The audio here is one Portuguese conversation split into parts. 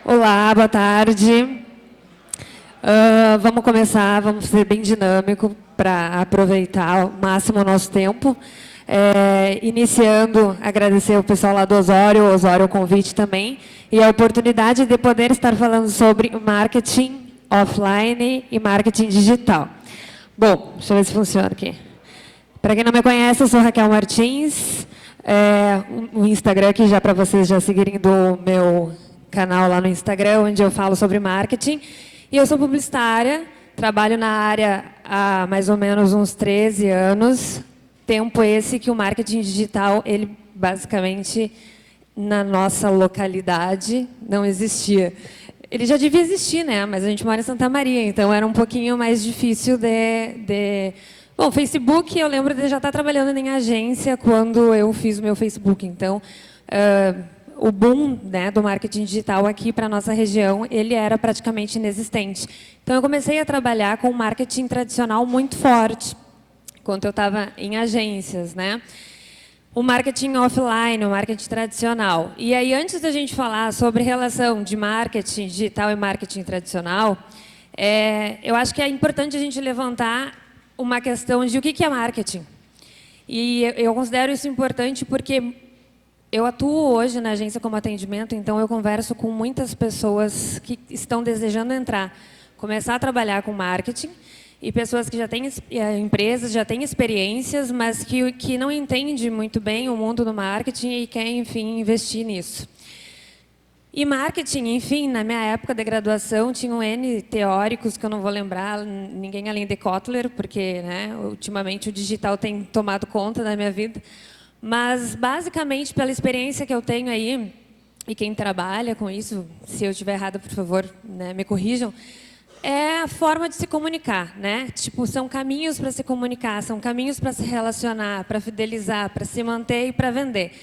Olá, boa tarde. Vamos começar, vamos ser bem dinâmico para aproveitar ao máximo o nosso tempo. Iniciando, agradecer ao pessoal lá do Osório o convite também, e a oportunidade de poder estar falando sobre marketing offline e marketing digital. Bom, deixa eu ver se funciona aqui. Para quem não me conhece, eu sou Raquel Martins, o Instagram aqui já para vocês já seguirem do meu canal lá no Instagram, onde eu falo sobre marketing. E eu sou publicitária, trabalho na área há mais ou menos uns 13 anos. Tempo esse que o marketing digital, ele basicamente, na nossa localidade, não existia. Ele já devia existir, né? Mas a gente mora em Santa Maria, então era um pouquinho mais difícil Bom, Facebook, eu lembro de já estar trabalhando em agência quando eu fiz o meu Facebook. Então, o boom, né, do marketing digital aqui para a nossa região, ele era praticamente inexistente. Então, eu comecei a trabalhar com marketing tradicional muito forte, enquanto eu estava em agências, né? O marketing offline, o marketing tradicional. E aí, antes da gente falar sobre relação de marketing digital e marketing tradicional, eu acho que é importante a gente levantar uma questão de o que é marketing. E eu considero isso importante porque eu atuo hoje na agência como atendimento, então eu converso com muitas pessoas que estão desejando começar a trabalhar com marketing, e pessoas que já têm empresas, já têm experiências, mas que não entendem muito bem o mundo do marketing e querem, enfim, investir nisso. E marketing, enfim, na minha época de graduação, tinham N teóricos, que eu não vou lembrar, ninguém além de Kotler, porque, né, ultimamente o digital tem tomado conta da minha vida. Mas, basicamente, pela experiência que eu tenho aí, e quem trabalha com isso, se eu estiver errada, por favor, né, me corrijam, é a forma de se comunicar, né? Tipo, são caminhos para se comunicar, são caminhos para se relacionar, para fidelizar, para se manter e para vender.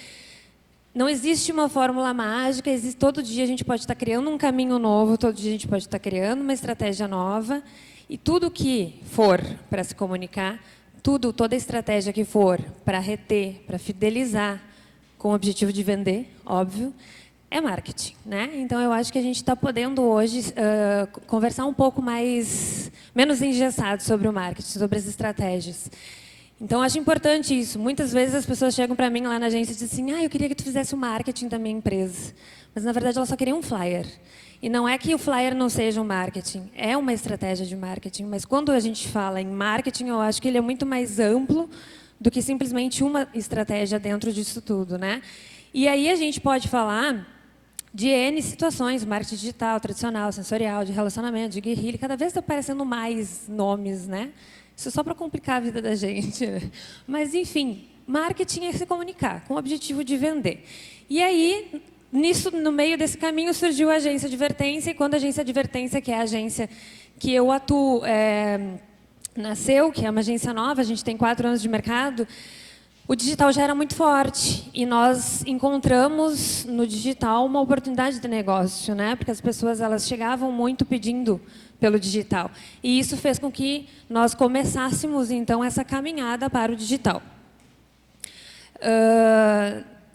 Não existe uma fórmula mágica, todo dia a gente pode estar criando um caminho novo, todo dia a gente pode estar criando uma estratégia nova, e tudo que for para se comunicar, toda estratégia que for para reter, para fidelizar, com o objetivo de vender, óbvio, é marketing, né? Então, eu acho que a gente está podendo hoje conversar um pouco menos engessado sobre o marketing, sobre as estratégias. Então, acho importante isso. Muitas vezes as pessoas chegam para mim lá na agência e dizem assim, eu queria que tu fizesse o marketing da minha empresa. Mas, na verdade, elas só queriam um flyer. E não é que o flyer não seja um marketing, é uma estratégia de marketing. Mas, quando a gente fala em marketing, eu acho que ele é muito mais amplo do que simplesmente uma estratégia dentro disso tudo, né? E aí a gente pode falar de N situações, marketing digital, tradicional, sensorial, de relacionamento, de guerrilha, cada vez está aparecendo mais nomes, né? Isso é só para complicar a vida da gente. Mas, enfim, marketing é se comunicar, com o objetivo de vender. E aí, no meio desse caminho, surgiu a agência Advertência, e quando a agência Advertência, que é a agência que eu atuo, nasceu, que é uma agência nova, a gente tem 4 anos de mercado, o digital já era muito forte, e nós encontramos no digital uma oportunidade de negócio, né? Porque as pessoas elas chegavam muito pedindo pelo digital. E isso fez com que nós começássemos, então, essa caminhada para o digital.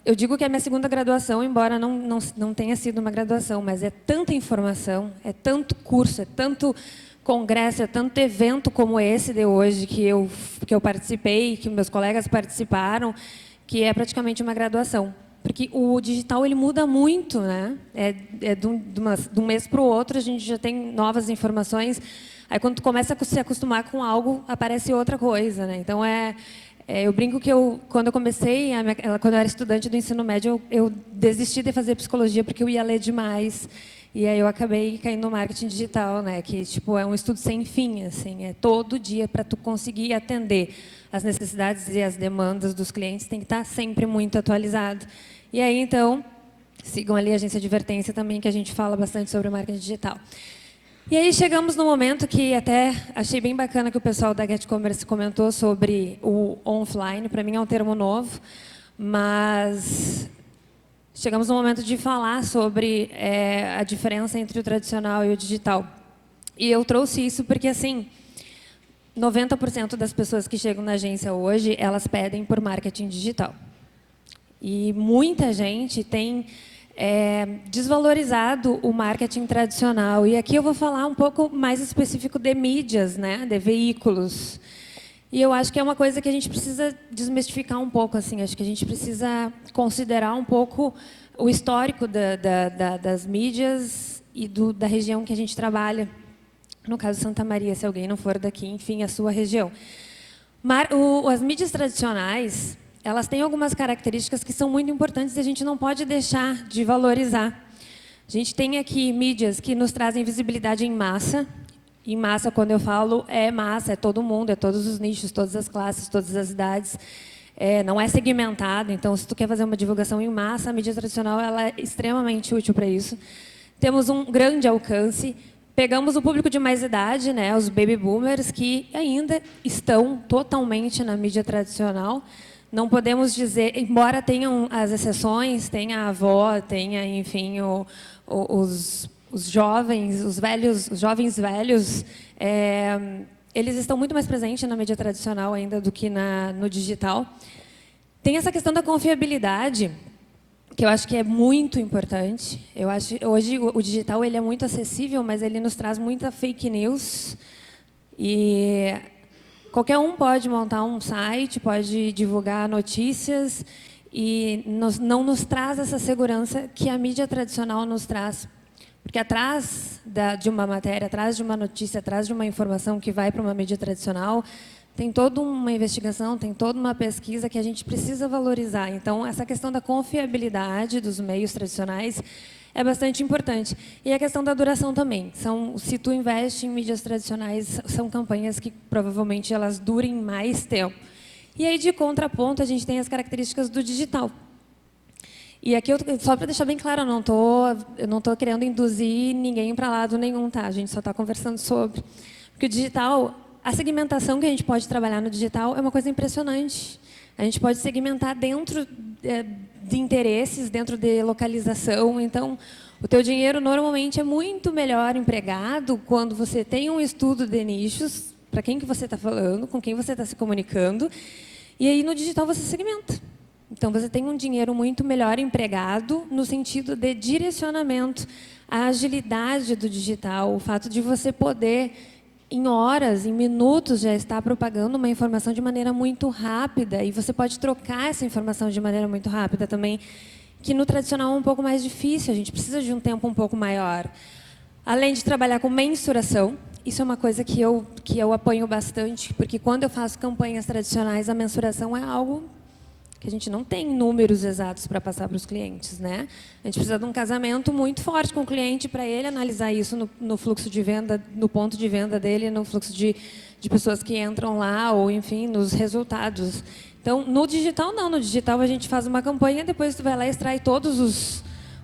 Eu digo que é a minha segunda graduação, embora não tenha sido uma graduação, mas é tanta informação, é tanto curso, é tanto congresso, é tanto evento como esse de hoje que eu participei, que meus colegas participaram, que é praticamente uma graduação. Porque o digital ele muda muito, né? De um mês para o outro, a gente já tem novas informações. Aí, quando tu começa a se acostumar com algo, aparece outra coisa, né? Então, eu brinco que quando eu comecei, quando eu era estudante do ensino médio, eu desisti de fazer psicologia porque eu ia ler demais. E aí eu acabei caindo no marketing digital, né? Que tipo é um estudo sem fim, assim, é todo dia para tu conseguir atender as necessidades e as demandas dos clientes, tem que estar sempre muito atualizado. E aí então sigam ali a agência Advertência também, que a gente fala bastante sobre o marketing digital. E aí chegamos no momento que até achei bem bacana que o pessoal da Get Commerce comentou sobre o offline. Para mim é um termo novo, mas chegamos no momento de falar sobre a diferença entre o tradicional e o digital. E eu trouxe isso porque, assim, 90% das pessoas que chegam na agência hoje, elas pedem por marketing digital. E muita gente tem desvalorizado o marketing tradicional. E aqui eu vou falar um pouco mais específico de mídias, né, de veículos. E eu acho que é uma coisa que a gente precisa desmistificar um pouco. Assim, acho que a gente precisa considerar um pouco o histórico das mídias e da região que a gente trabalha. No caso Santa Maria, se alguém não for daqui, enfim, a sua região. As mídias tradicionais, elas têm algumas características que são muito importantes e a gente não pode deixar de valorizar. A gente tem aqui mídias que nos trazem visibilidade em massa. Em massa, quando eu falo, é massa, é todo mundo, é todos os nichos, todas as classes, todas as idades. Não é segmentado, então, se tu quer fazer uma divulgação em massa, a mídia tradicional ela é extremamente útil para isso. Temos um grande alcance. Pegamos o público de mais idade, né, os baby boomers, que ainda estão totalmente na mídia tradicional. Não podemos dizer, embora tenham as exceções, tenha a avó, tenha, enfim, os jovens, os jovens velhos, eles estão muito mais presentes na mídia tradicional ainda do que no digital. Tem essa questão da confiabilidade, que eu acho que é muito importante. Eu acho hoje o digital ele é muito acessível, mas ele nos traz muita fake news. E qualquer um pode montar um site, pode divulgar notícias e não nos traz essa segurança que a mídia tradicional nos traz. Porque atrás de uma matéria, atrás de uma notícia, atrás de uma informação que vai para uma mídia tradicional, tem toda uma investigação, tem toda uma pesquisa que a gente precisa valorizar. Então, essa questão da confiabilidade dos meios tradicionais é bastante importante. E a questão da duração também. Se tu investe em mídias tradicionais, são campanhas que provavelmente elas durem mais tempo. E aí, de contraponto, a gente tem as características do digital. E aqui, só para deixar bem claro, eu não tô querendo induzir ninguém para lado nenhum, tá? A gente só está conversando sobre. Porque o digital, a segmentação que a gente pode trabalhar no digital é uma coisa impressionante. A gente pode segmentar dentro de interesses, dentro de localização. Então, o teu dinheiro normalmente é muito melhor empregado quando você tem um estudo de nichos, para quem que você está falando, com quem você está se comunicando, e aí no digital você segmenta. Então, você tem um dinheiro muito melhor empregado no sentido de direcionamento, a agilidade do digital, o fato de você poder, em horas, em minutos, já estar propagando uma informação de maneira muito rápida, e você pode trocar essa informação de maneira muito rápida também, que no tradicional é um pouco mais difícil, a gente precisa de um tempo um pouco maior. Além de trabalhar com mensuração, isso é uma coisa que eu apanho bastante, porque quando eu faço campanhas tradicionais, a mensuração é algo que a gente não tem números exatos para passar para os clientes, né? A gente precisa de um casamento muito forte com o cliente para ele analisar isso no fluxo de venda, no ponto de venda dele, no fluxo de pessoas que entram lá, ou, enfim, nos resultados. Então, no digital, não. No digital, a gente faz uma campanha, depois tu vai lá e extrai todos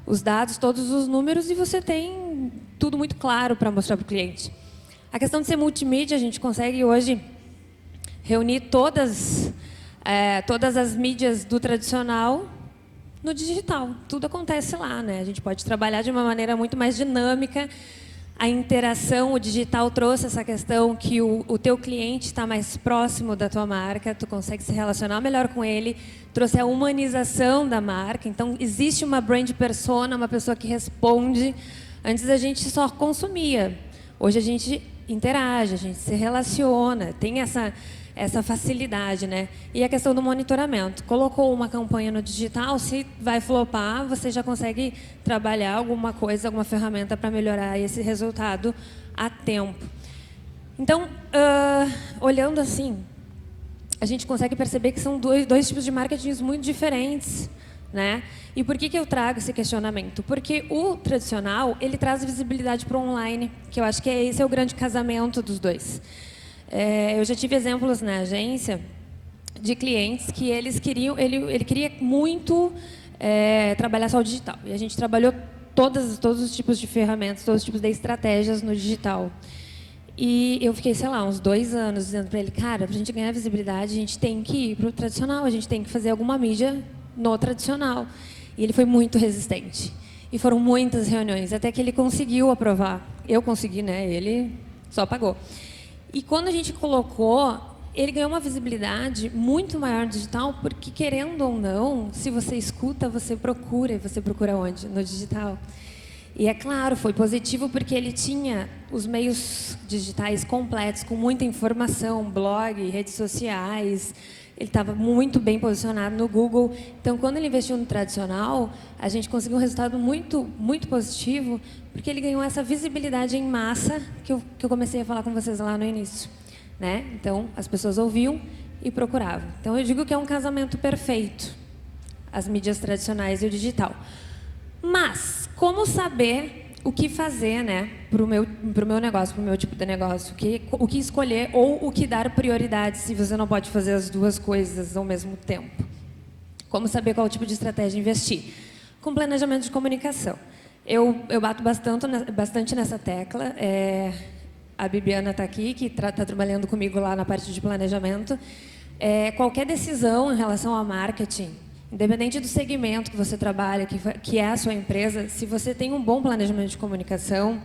os dados, todos os números, e você tem tudo muito claro para mostrar para o cliente. A questão de ser multimídia, a gente consegue hoje reunir todas as mídias do tradicional no digital. Tudo acontece lá, né? A gente pode trabalhar de uma maneira muito mais dinâmica. A interação, o digital trouxe essa questão que o teu cliente está mais próximo da tua marca, tu consegue se relacionar melhor com ele, trouxe a humanização da marca. Então, existe uma brand persona, uma pessoa que responde. Antes a gente só consumia. Hoje a gente interage, a gente se relaciona, tem essa facilidade, né? E a questão do monitoramento. Colocou uma campanha no digital, se vai flopar, você já consegue trabalhar alguma coisa, alguma ferramenta para melhorar esse resultado a tempo. Então, olhando assim, a gente consegue perceber que são dois tipos de marketing muito diferentes, né? E por que eu trago esse questionamento? Porque o tradicional, ele traz visibilidade para o online, que eu acho que esse é o grande casamento dos dois. Eu já tive exemplos na agência de clientes que ele queria muito trabalhar só o digital. E a gente trabalhou todos os tipos de ferramentas, todos os tipos de estratégias no digital. E eu fiquei, sei lá, uns 2 anos dizendo para ele, cara, para a gente ganhar visibilidade, a gente tem que ir para o tradicional, a gente tem que fazer alguma mídia no tradicional. E ele foi muito resistente. E foram muitas reuniões, até que ele conseguiu aprovar. Eu consegui, né? Ele só pagou. E quando a gente colocou, ele ganhou uma visibilidade muito maior no digital, porque, querendo ou não, se você escuta, você procura. E você procura onde? No digital. E, é claro, foi positivo porque ele tinha os meios digitais completos, com muita informação, blog, redes sociais. Ele estava muito bem posicionado no Google. Então, quando ele investiu no tradicional, a gente conseguiu um resultado muito, muito positivo, porque ele ganhou essa visibilidade em massa que eu comecei a falar com vocês lá no início. Né? Então, as pessoas ouviam e procuravam. Então, eu digo que é um casamento perfeito, as mídias tradicionais e o digital. Mas, como saber o que fazer, né, para o meu negócio, para o meu tipo de negócio? O que escolher ou o que dar prioridade se você não pode fazer as duas coisas ao mesmo tempo? Como saber qual tipo de estratégia investir? Com planejamento de comunicação. Eu bato bastante nessa tecla. A Bibiana está aqui, que está trabalhando comigo lá na parte de planejamento. Qualquer decisão em relação ao marketing, independente do segmento que você trabalha, que é a sua empresa, se você tem um bom planejamento de comunicação,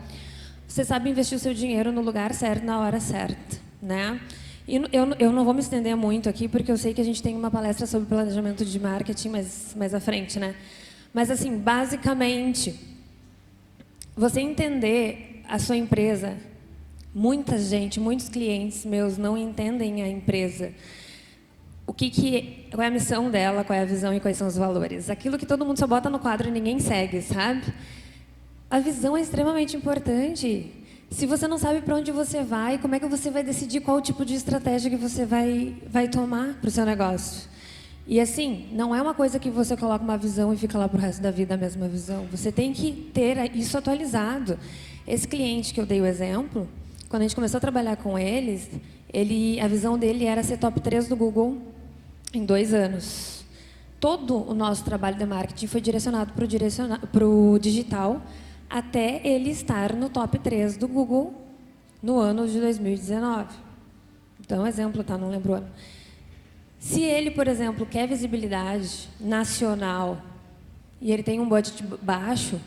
você sabe investir o seu dinheiro no lugar certo, na hora certa, né? E eu não vou me estender muito aqui, porque eu sei que a gente tem uma palestra sobre planejamento de marketing mais à frente, né? Mas, assim, basicamente, você entender a sua empresa. Muitos clientes meus não entendem a empresa. Qual é a missão dela, qual é a visão e quais são os valores. Aquilo que todo mundo só bota no quadro e ninguém segue, sabe? A visão é extremamente importante. Se você não sabe para onde você vai, como é que você vai decidir qual tipo de estratégia que você vai tomar para o seu negócio? E assim, não é uma coisa que você coloca uma visão e fica lá para o resto da vida a mesma visão. Você tem que ter isso atualizado. Esse cliente que eu dei o exemplo, quando a gente começou a trabalhar com eles, a visão dele era ser top 3 do Google em 2 anos. Todo o nosso trabalho de marketing foi direcionado para o digital, até ele estar no top 3 do Google no ano de 2019. Então, exemplo, tá? Não lembro o ano. Se ele, por exemplo, quer visibilidade nacional e ele tem um budget baixo,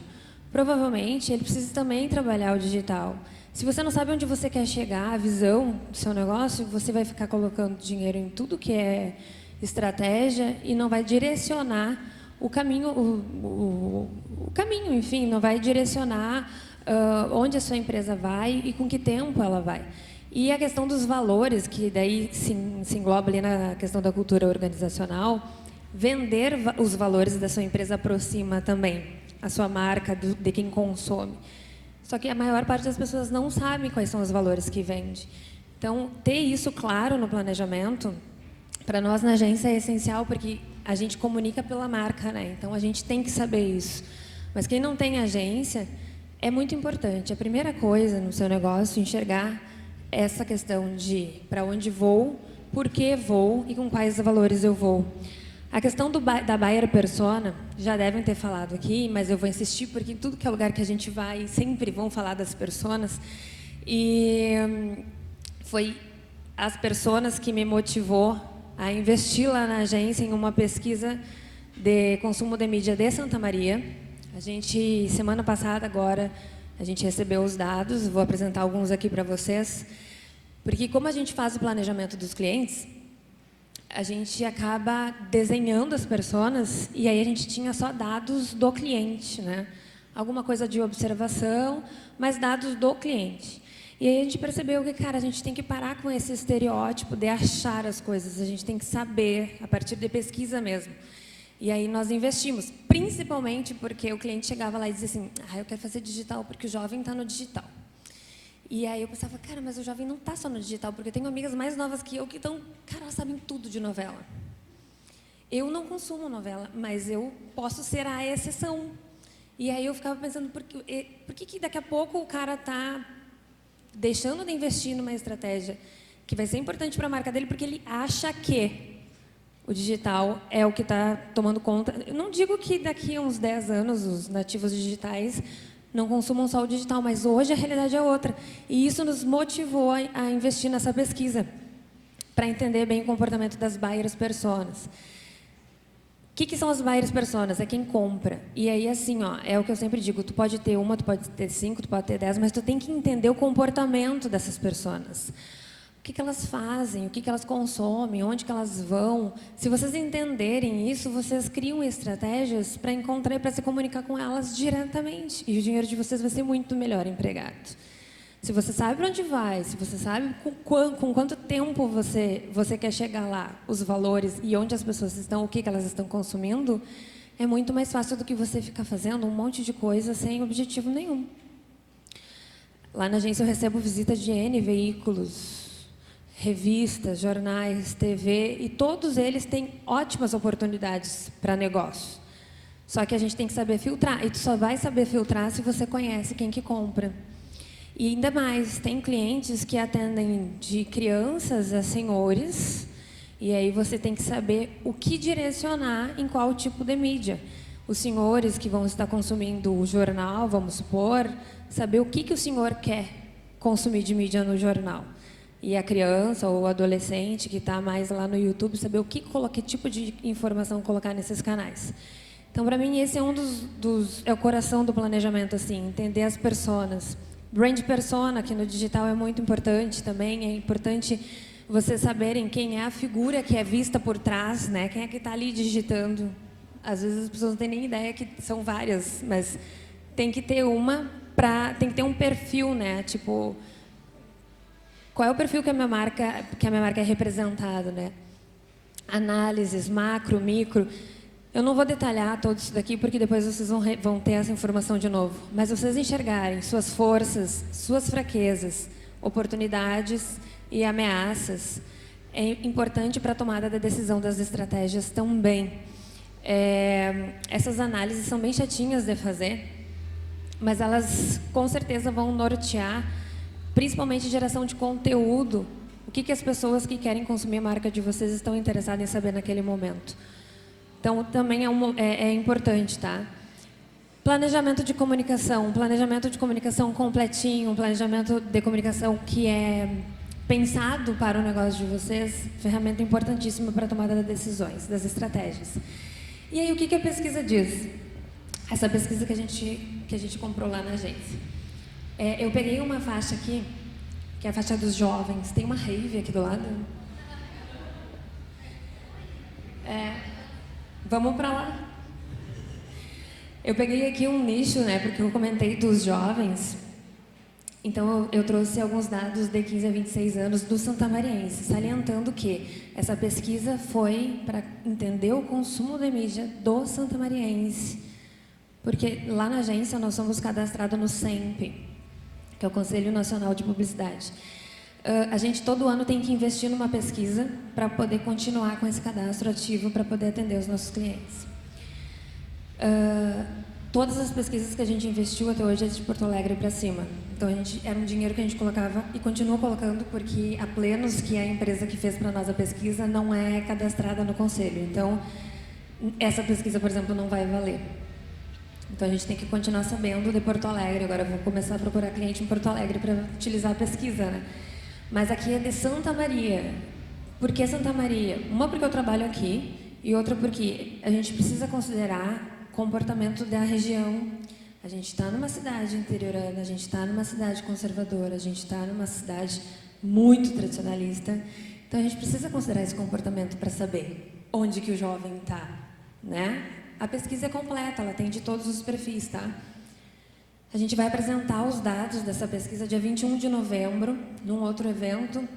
provavelmente ele precisa também trabalhar o digital. Se você não sabe onde você quer chegar, a visão do seu negócio, você vai ficar colocando dinheiro em tudo que é estratégia e não vai direcionar o caminho, o caminho, enfim, não vai direcionar onde a sua empresa vai e com que tempo ela vai. E a questão dos valores, que daí se engloba ali na questão da cultura organizacional, vender os valores da sua empresa aproxima também a sua marca de quem consome. Só que a maior parte das pessoas não sabe quais são os valores que vende. Então, ter isso claro no planejamento, para nós na agência é essencial, porque a gente comunica pela marca, né? Então, a gente tem que saber isso. Mas quem não tem agência, é muito importante. A primeira coisa no seu negócio, enxergar essa questão de para onde vou, por que vou e com quais valores eu vou. A questão da buyer persona, já devem ter falado aqui, mas eu vou insistir, porque em tudo que é lugar que a gente vai, sempre vão falar das personas. E foi as personas que me motivou a investir lá na agência em uma pesquisa de consumo de mídia de Santa Maria. A gente, semana passada, agora, a gente recebeu os dados, vou apresentar alguns aqui para vocês, porque como a gente faz o planejamento dos clientes, a gente acaba desenhando as personas e aí a gente tinha só dados do cliente, né? Alguma coisa de observação, mas dados do cliente. E aí a gente percebeu que, cara, a gente tem que parar com esse estereótipo de achar as coisas, a gente tem que saber, a partir de pesquisa mesmo. E aí nós investimos, principalmente porque o cliente chegava lá e dizia assim, eu quero fazer digital porque o jovem está no digital. E aí eu pensava, cara, mas o jovem não está só no digital, porque eu tenho amigas mais novas que eu que estão, cara, elas sabem tudo de novela. Eu não consumo novela, mas eu posso ser a exceção. E aí eu ficava pensando, por que daqui a pouco o cara está deixando de investir numa estratégia que vai ser importante para a marca dele, porque ele acha que o digital é o que está tomando conta. Eu não digo que daqui a uns 10 anos os nativos digitais não consumam só o digital, mas hoje a realidade é outra. E isso nos motivou a investir nessa pesquisa, para entender bem o comportamento das buyers personas. O que são as buyers personas? É quem compra. E aí, assim, é o que eu sempre digo, tu pode ter uma, tu pode ter 5, tu pode ter 10, mas tu tem que entender o comportamento dessas personas. o que elas fazem, o que elas consomem, onde que elas vão. Se vocês entenderem isso, vocês criam estratégias para encontrar e para se comunicar com elas diretamente. E o dinheiro de vocês vai ser muito melhor empregado. Se você sabe para onde vai, se você sabe com quanto tempo você quer chegar lá, os valores e onde as pessoas estão, o que elas estão consumindo, é muito mais fácil do que você ficar fazendo um monte de coisa sem objetivo nenhum. Lá na agência eu recebo visitas de N veículos, revistas, jornais, TV, e todos eles têm ótimas oportunidades para negócio. Só que a gente tem que saber filtrar, e tu só vai saber filtrar se você conhece quem que compra. E ainda mais, tem clientes que atendem de crianças a senhores, e aí você tem que saber o que direcionar em qual tipo de mídia. Os senhores que vão estar consumindo o jornal, vamos supor, saber o que o senhor quer consumir de mídia no jornal. E a criança ou o adolescente que está mais lá no YouTube, saber que tipo de informação colocar nesses canais. Então, para mim, esse é é o coração do planejamento, assim, entender as personas. Brand persona, que no digital é muito importante também, é importante vocês saberem quem é a figura que é vista por trás, né? Quem é que está ali digitando. Às vezes as pessoas não têm nem ideia que são várias, mas tem que ter tem que ter um perfil, né? Tipo, qual é o perfil que a minha marca é representada, né? Análises, macro, micro. Eu não vou detalhar tudo isso daqui, porque depois vocês vão ter essa informação de novo. Mas vocês enxergarem suas forças, suas fraquezas, oportunidades e ameaças, é importante para a tomada da decisão das estratégias também. Essas análises são bem chatinhas de fazer, mas elas com certeza vão nortear, principalmente geração de conteúdo, o que as pessoas que querem consumir a marca de vocês estão interessadas em saber naquele momento. Então, também é importante, tá? Planejamento de comunicação completinho, um planejamento de comunicação que é pensado para o negócio de vocês, ferramenta importantíssima para a tomada de decisões, das estratégias. E aí, o que a pesquisa diz? Essa pesquisa que a gente comprou lá na agência. Eu peguei uma faixa aqui, que é a faixa dos jovens. Tem uma rave aqui do lado. Vamos para lá. Eu peguei aqui um nicho, né, porque eu comentei dos jovens. Então, eu trouxe alguns dados de 15 a 26 anos do santamariense, salientando que essa pesquisa foi para entender o consumo de mídia do santamariense. Porque lá na agência nós somos cadastrados no SEMP, que é o Conselho Nacional de Publicidade. A gente todo ano tem que investir numa pesquisa para poder continuar com esse cadastro ativo para poder atender os nossos clientes. Todas as pesquisas que a gente investiu até hoje é de Porto Alegre para cima. Então, era um dinheiro que a gente colocava e continua colocando, porque a Plenos, que é a empresa que fez para nós a pesquisa, não é cadastrada no Conselho. Então, essa pesquisa, por exemplo, não vai valer. Então, a gente tem que continuar sabendo de Porto Alegre. Agora, eu vou começar a procurar cliente em Porto Alegre para utilizar a pesquisa, né? Mas aqui é de Santa Maria. Por que Santa Maria? Uma, porque eu trabalho aqui, e outra, porque a gente precisa considerar o comportamento da região. A gente está numa cidade interiorana, a gente está numa cidade conservadora, a gente está numa cidade muito tradicionalista. Então, a gente precisa considerar esse comportamento para saber onde que o jovem está, né? A pesquisa é completa, ela tem de todos os perfis, tá? A gente vai apresentar os dados dessa pesquisa dia 21 de novembro, num outro evento,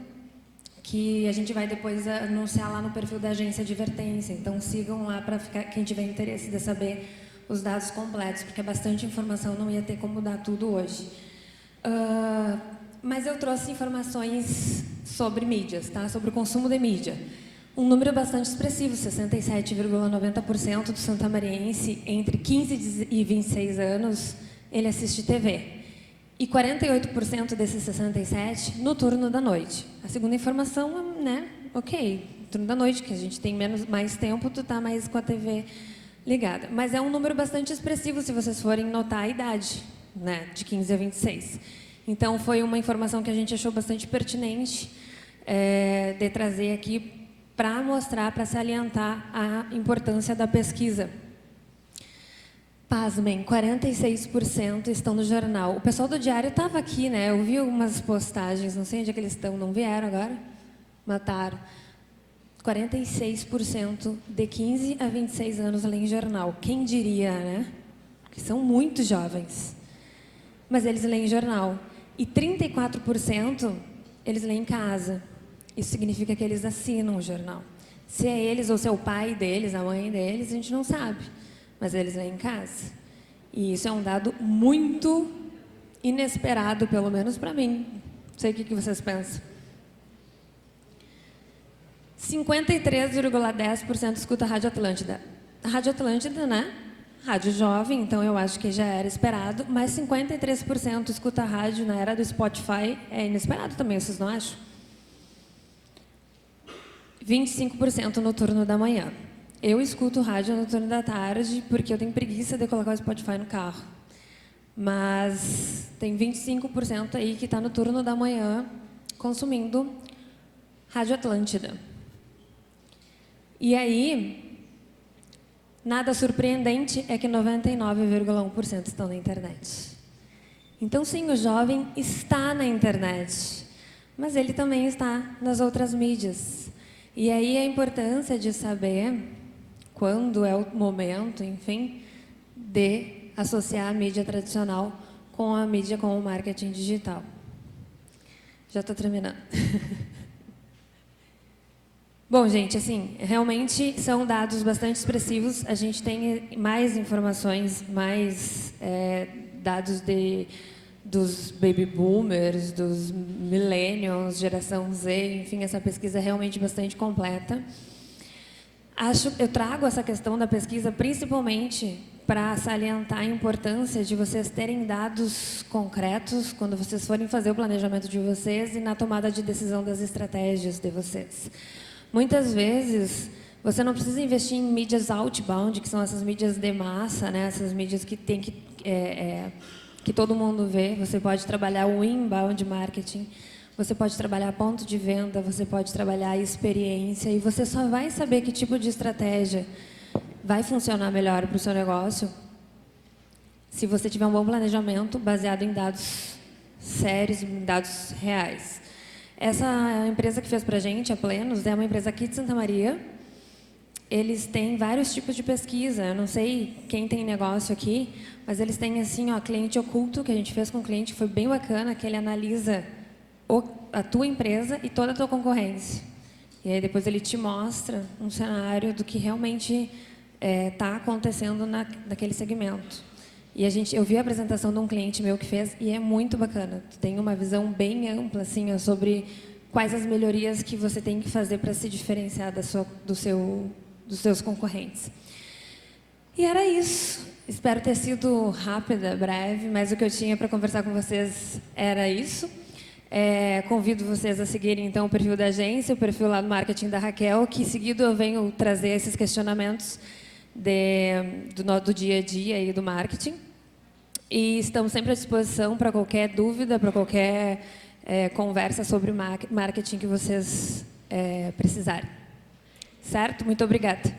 que a gente vai depois anunciar lá no perfil da agência Advertência. Então, sigam lá para quem tiver interesse de saber os dados completos, porque é bastante informação, não ia ter como dar tudo hoje. Mas eu trouxe informações sobre mídias, tá? Sobre o consumo de mídia. Um número bastante expressivo, 67,90% do santamariense entre 15 e 26 anos, ele assiste TV. E 48% desses 67 no turno da noite. A segunda informação, né? Ok, turno da noite, que a gente tem mais tempo, tu tá mais com a TV ligada. Mas é um número bastante expressivo se vocês forem notar a idade, né? De 15 a 26. Então, foi uma informação que a gente achou bastante pertinente de trazer aqui para mostrar, para salientar a importância da pesquisa. Pasmem, 46% estão no jornal. O pessoal do Diário estava aqui, né? Eu vi algumas postagens, não sei onde é que eles estão. Não vieram agora? Mataram. 46% de 15 a 26 anos leem jornal. Quem diria, né? Que são muito jovens. Mas eles leem jornal. E 34% eles leem em casa. Isso significa que eles assinam o jornal. Se é eles ou se é o pai deles, a mãe deles, a gente não sabe. Mas eles leem em casa. E isso é um dado muito inesperado, pelo menos para mim. Não sei o que vocês pensam. 53,10% escuta a Rádio Atlântida. A Rádio Atlântida, né? Rádio jovem, então eu acho que já era esperado. Mas 53% escuta a rádio na era do Spotify. É inesperado também, vocês não acham? 25% no turno da manhã. Eu escuto rádio no turno da tarde porque eu tenho preguiça de colocar o Spotify no carro. Mas tem 25% aí que está no turno da manhã consumindo Rádio Atlântida. E aí, nada surpreendente é que 99,1% estão na internet. Então, sim, o jovem está na internet, mas ele também está nas outras mídias. E aí a importância de saber quando é o momento, enfim, de associar a mídia tradicional com a mídia com o marketing digital. Já estou terminando. Bom, gente, assim, realmente são dados bastante expressivos. A gente tem mais informações, mais dados dos baby boomers, dos millennials, geração Z, enfim, essa pesquisa é realmente bastante completa. Eu trago essa questão da pesquisa principalmente para salientar a importância de vocês terem dados concretos quando vocês forem fazer o planejamento de vocês e na tomada de decisão das estratégias de vocês. Muitas vezes, você não precisa investir em mídias outbound, que são essas mídias de massa, né? Essas mídias que tem que todo mundo vê. Você pode trabalhar o inbound marketing, você pode trabalhar ponto de venda, você pode trabalhar a experiência e você só vai saber que tipo de estratégia vai funcionar melhor para o seu negócio se você tiver um bom planejamento baseado em dados sérios, em dados reais. Essa empresa que fez para a gente, a Plenos, é uma empresa aqui de Santa Maria. Eles têm vários tipos de pesquisa. Eu não sei quem tem negócio aqui, mas eles têm assim, ó, cliente oculto, que a gente fez com um cliente, que foi bem bacana, que ele analisa a tua empresa e toda a tua concorrência. E aí depois ele te mostra um cenário do que realmente está acontecendo naquele segmento. E eu vi a apresentação de um cliente meu que fez e é muito bacana. Tu tem uma visão bem ampla assim, sobre quais as melhorias que você tem que fazer para se diferenciar dos seus concorrentes. E era isso. Espero ter sido rápida, breve, mas o que eu tinha para conversar com vocês era isso. Convido vocês a seguirem então o perfil da agência, o perfil lá do marketing da Raquel, que seguido eu venho trazer esses questionamentos do dia a dia e do marketing. E estamos sempre à disposição para qualquer dúvida, para qualquer conversa sobre marketing que vocês precisarem. Certo? Muito obrigada.